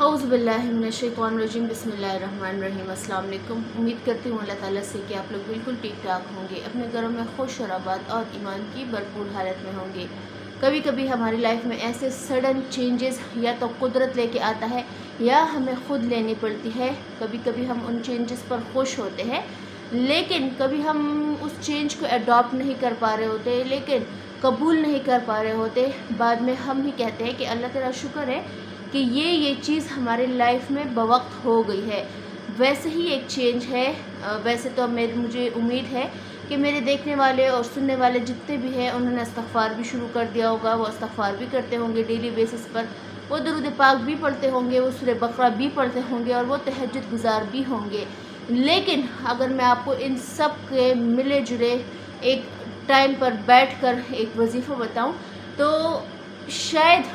औज़ुबिल्लाहिमिनश्शैतानिर्रजीम बिस्मिल्लाहिर्रहमानिर्रहीम। अस्सलाम वालेकुम। उम्मीद करती हूँ अल्लाह ताला से कि आप लोग बिल्कुल ठीक ठाक होंगे, अपने घरों में खुश और आबाद और ईमान की भरपूर हालत में होंगे। कभी कभी हमारी लाइफ में ऐसे सडन चेंजेस या तो कुदरत लेके आता है या हमें ख़ुद लेनी पड़ती है। कभी कभी हम उन चेंजेस पर खुश होते हैं, लेकिन कभी हम उस चेंज को अडॉप्ट नहीं कर पा रहे होते, लेकिन कबूल नहीं कर पा रहे होते। बाद में हम ही कहते हैं कि अल्लाह तेरा शुक्र है कि ये चीज़ हमारे लाइफ में बवक्त हो गई है। वैसे ही एक चेंज है। वैसे तो मुझे उम्मीद है कि मेरे देखने वाले और सुनने वाले जितने भी हैं उन्होंने इस्तग़फ़ार भी शुरू कर दिया होगा, वो इस्तग़फ़ार भी करते होंगे डेली बेसिस पर, वो दुरूद पाक भी पढ़ते होंगे, वो सूरह बकरा भी पढ़ते होंगे और वो तहज्जुद गुज़ार भी होंगे। लेकिन अगर मैं आपको इन सब के मिले जुले एक टाइम पर बैठकर एक वजीफ़ा बताऊं तो शायद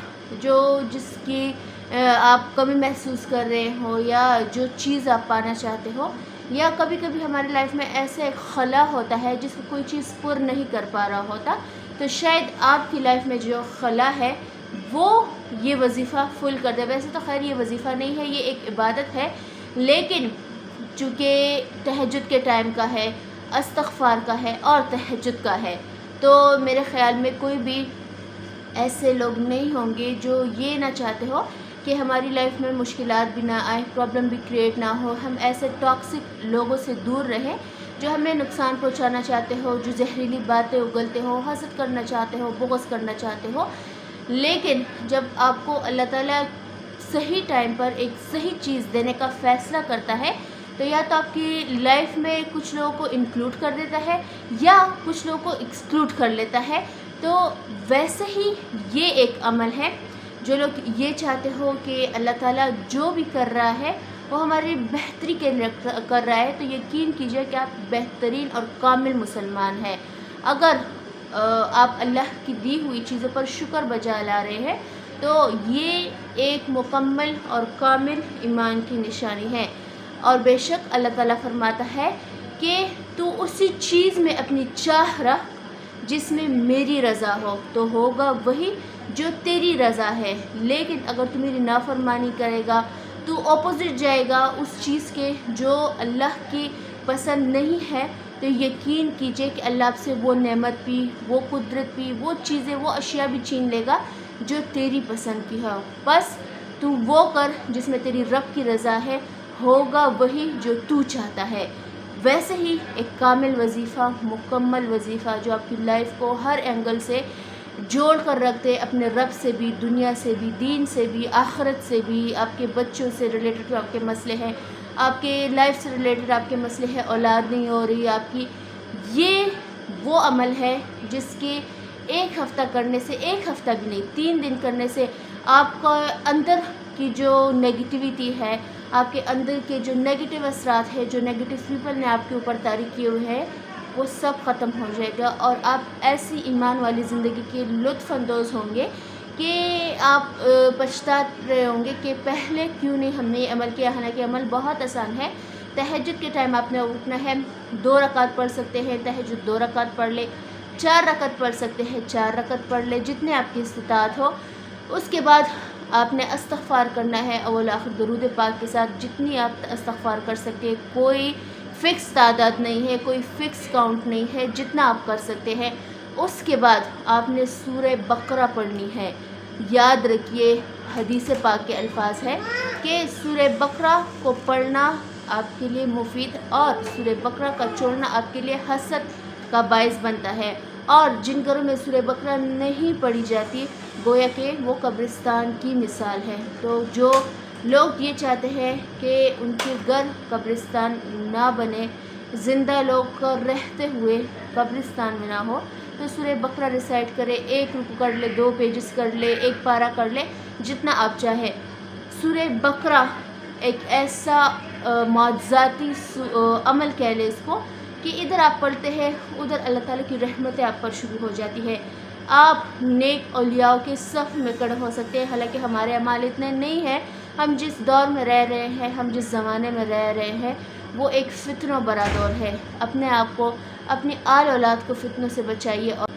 जिसकी आप कमी महसूस कर रहे हो या जो चीज़ आप पाना चाहते हो, या कभी कभी हमारी लाइफ में ऐसे एक खला होता है जिसको कोई चीज़ पूर्ण नहीं कर पा रहा होता, तो शायद आपकी लाइफ में जो खला है वो ये वजीफ़ा फुल कर दे। वैसे तो खैर ये वजीफ़ा नहीं है, ये एक इबादत है, लेकिन चूँकि तहज्जुद के टाइम का है, इस्तग़फ़ार का है और तहज्जुद का है, तो मेरे ख़्याल में कोई भी ऐसे लोग नहीं होंगे जो ये ना चाहते हो कि हमारी लाइफ में मुश्किलात भी ना आए, प्रॉब्लम भी क्रिएट ना हो, हम ऐसे टॉक्सिक लोगों से दूर रहें जो हमें नुकसान पहुंचाना चाहते हो, जो जहरीली बातें उगलते हो, हसद करना चाहते हो, बुग़्ज़ करना चाहते हो। लेकिन जब आपको अल्लाह ताला सही टाइम पर एक सही चीज़ देने का फ़ैसला करता है, तो या तो आपकी लाइफ में कुछ लोगों को इंक्लूड कर देता है या कुछ लोगों को एक्सक्लूड कर लेता है। तो वैसे ही ये एक अमल है। जो लोग ये चाहते हो कि अल्लाह ताला जो भी कर रहा है वो हमारी बेहतरी के लिए कर रहा है, तो यकीन कीजिए कि आप बेहतरीन और कामिल मुसलमान हैं। अगर आप अल्लाह की दी हुई चीज़ों पर शुक्र बजा ला रहे हैं तो ये एक मुकम्मल और कामिल ईमान की निशानी है। और बेशक अल्लाह ताला फरमाता है कि तू उसी चीज़ में अपनी चाह रख जिसमें मेरी रज़ा हो, तो होगा वही जो तेरी रज़ा है। लेकिन अगर तू मेरी नाफरमानी करेगा, तू ऑपोजिट जाएगा उस चीज़ के जो अल्लाह की पसंद नहीं है, तो यकीन कीजिए कि अल्लाह आपसे वो नेमत भी, वो कुदरत भी, वो चीज़ें, वो अशिया भी छीन लेगा जो तेरी पसंद की हो। बस तू वो कर जिसमें तेरी रब की रज़ा है, होगा वही जो तू चाहता है। वैसे ही एक कामिल वजीफ़ा, मुकम्मल वजीफ़ा जो आपकी लाइफ को हर एंगल से जोड़ कर रखते, अपने रब से भी, दुनिया से भी, दीन से भी, आखिरत से भी, आपके बच्चों से रिलेटेड जो आपके मसले हैं, आपके लाइफ से रिलेटेड आपके मसले हैं, औलाद नहीं हो रही आपकी, ये वो अमल है जिसके एक हफ़्ता करने से, एक हफ़्ता भी नहीं 3 दिन करने से आपका अंदर की जो नेगेटिविटी है, आपके अंदर के जो नेगेटिव असरात है, जो नेगेटिव पीपल ने आपके ऊपर तारी किए हुए हैं, वो सब ख़त्म हो जाएगा और आप ऐसी ईमान वाली ज़िंदगी के लुत्फ़ अंदोज़ होंगे कि आप पछता रहे होंगे कि पहले क्यों नहीं हमने ये अमल किया। हालांकि अमल बहुत आसान है। तहज्जुद के टाइम आपने उठना है, 2 रकात पढ़ सकते हैं, तहज्जुद 2 रकात पढ़ ले, 4 रकात पढ़ सकते हैं, 4 रकात पढ़ ले, जितने आपकी इस्तिताअत हो। उसके बाद आपने इस्तग़फ़ार करना है अव्वल आखिर दुरूद पाक के साथ, जितनी आप इस्तग़फ़ार कर सकते हैं। कोई फ़िक्स तादाद नहीं है, कोई फ़िक्स काउंट नहीं है, जितना आप कर सकते हैं। उसके बाद आपने सूरह बकरा पढ़नी है। याद रखिए हदीस पाक के अल्फाज है कि सूरह बकरा को पढ़ना आपके लिए मुफीद और सूरह बकरा का छोड़ना आपके लिए हसद का बायस बनता है। और जिन घरों में सूरह बकरा नहीं पढ़ी जाती, गोया कि वो कब्रिस्तान की मिसाल है। तो जो लोग ये चाहते हैं कि उनके घर कब्रिस्तान ना बने, ज़िंदा लोग का रहते हुए कब्रिस्तान में ना हो, तो सूरह बकरा रिसाइट करे, 1 रुकू कर ले, 2 पेजेस कर ले, 1 पारा कर ले, जितना आप चाहें। सूरह बकरा एक ऐसा मौजज़ाती अमल कह ले इसको कि इधर आप पढ़ते हैं, उधर अल्लाह ताला की रहमतें आप पर शुरू हो जाती है। आप नेक औलियाओं के सफ़ में खड़े हो सकते हैं। हालांकि हमारे अमाल इतने नहीं हैं, हम जिस दौर में रह रहे हैं, हम जिस ज़माने में रह रहे हैं, वो एक फ़ितनों भरा दौर है। अपने आप को, अपनी आल औलाद को फ़ितनों से बचाइए। और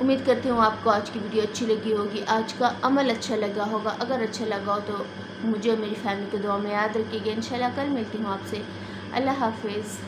उम्मीद करती हूँ आपको आज की वीडियो अच्छी लगी होगी, आज का अमल अच्छा लगा होगा। अगर अच्छा लगा हो तो مجھے اور میری فیملی کو دعا میں یاد رکھیے گا. انشاءاللہ کل ملتی ہوں آپ سے. اللہ حافظ.